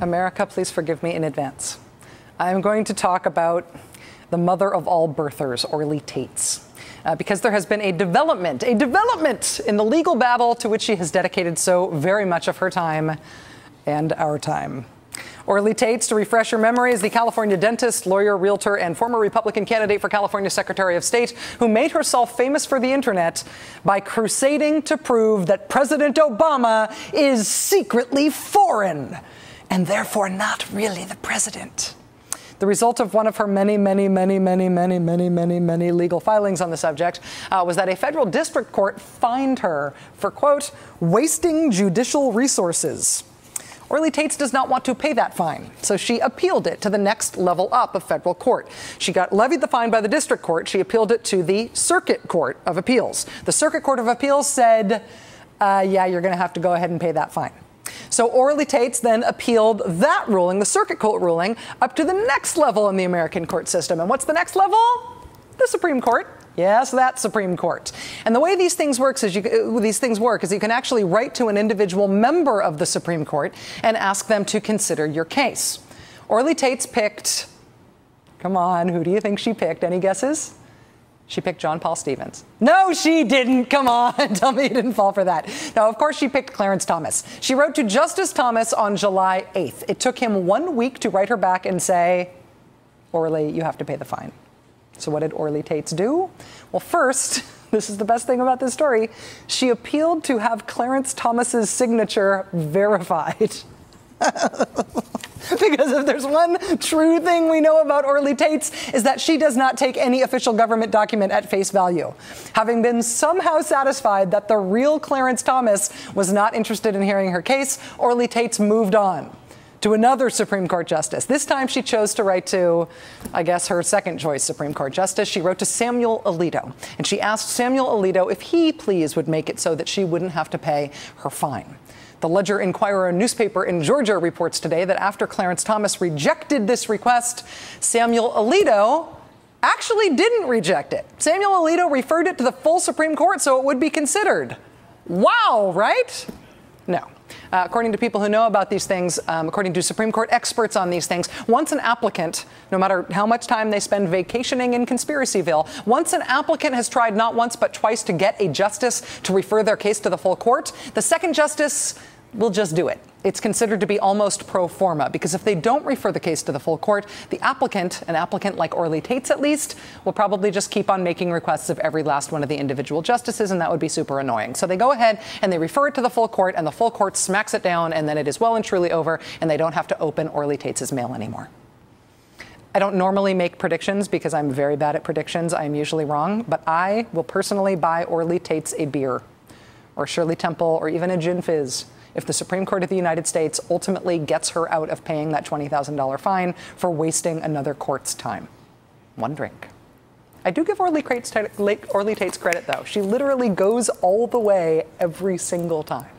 America, please forgive me in advance. I'm going to talk about the mother of all birthers, Orly Taitz, because there has been a development in the legal battle to which she has dedicated so very much of her time and our time. Orly Taitz, to refresh your memory, is the California dentist, lawyer, realtor, and former Republican candidate for California Secretary of State who made herself famous for the internet by crusading to prove that President Obama is secretly foreign and therefore not really the president. The result of one of her many legal filings on the subject was that a federal district court fined her for, quote, wasting judicial resources. Orly Taitz does not want to pay that fine, so she appealed it to the next level up of federal court. She got levied the fine by the district court. She appealed it to the Circuit Court of Appeals. The Circuit Court of Appeals said, yeah, you're going to have to go ahead and pay that fine. So Orly Taitz then appealed that ruling, the Circuit Court ruling, up to the next level in the American court system. And what's the next level? The Supreme Court. Yes, that Supreme Court. And the way these things work is you can actually write to an individual member of the Supreme Court and ask them to consider your case. Orly Taitz picked, come on, who do you think she picked? Any guesses? She picked John Paul Stevens. No, she didn't. Come on, tell me you didn't fall for that. No, of course she picked Clarence Thomas. She wrote to Justice Thomas on July 8th. It took him 1 week to write her back and say, Orly, you have to pay the fine. So what did Orly Taitz do? Well, first, this is the best thing about this story, she appealed to have Clarence Thomas's signature verified. Because if there's one true thing we know about Orly Taitz, is that she does not take any official government document at face value. Having been somehow satisfied that the real Clarence Thomas was not interested in hearing her case, Orly Taitz moved on to another Supreme Court justice. This time she chose to write to, I guess, her second choice Supreme Court justice. She wrote to Samuel Alito, and she asked Samuel Alito if he, please, would make it so that she wouldn't have to pay her fine. The Ledger-Inquirer newspaper in Georgia reports today that after Clarence Thomas rejected this request, Samuel Alito actually didn't reject it. Samuel Alito referred it to the full Supreme Court so it would be considered. Wow, right? No. According to people who know about these things, according to Supreme Court experts on these things, once an applicant, no matter how much time they spend vacationing in Conspiracyville, once an applicant has tried not once but twice to get a justice to refer their case to the full court, the second justice will just do it. It's considered to be almost pro forma, because if they don't refer the case to the full court, the applicant, an applicant like Orly Taitz at least, will probably just keep on making requests of every last one of the individual justices, and that would be super annoying. So they go ahead and they refer it to the full court, and the full court smacks it down, and then it is well and truly over, and they don't have to open Orly Taitz's mail anymore. I don't normally make predictions because I'm very bad at predictions. I'm usually wrong, but I will personally buy Orly Taitz a beer, or Shirley Temple, or even a gin fizz, if the Supreme Court of the United States ultimately gets her out of paying that $20,000 fine for wasting another court's time. One drink. I do give Orly Taitz credit, though. She literally goes all the way every single time.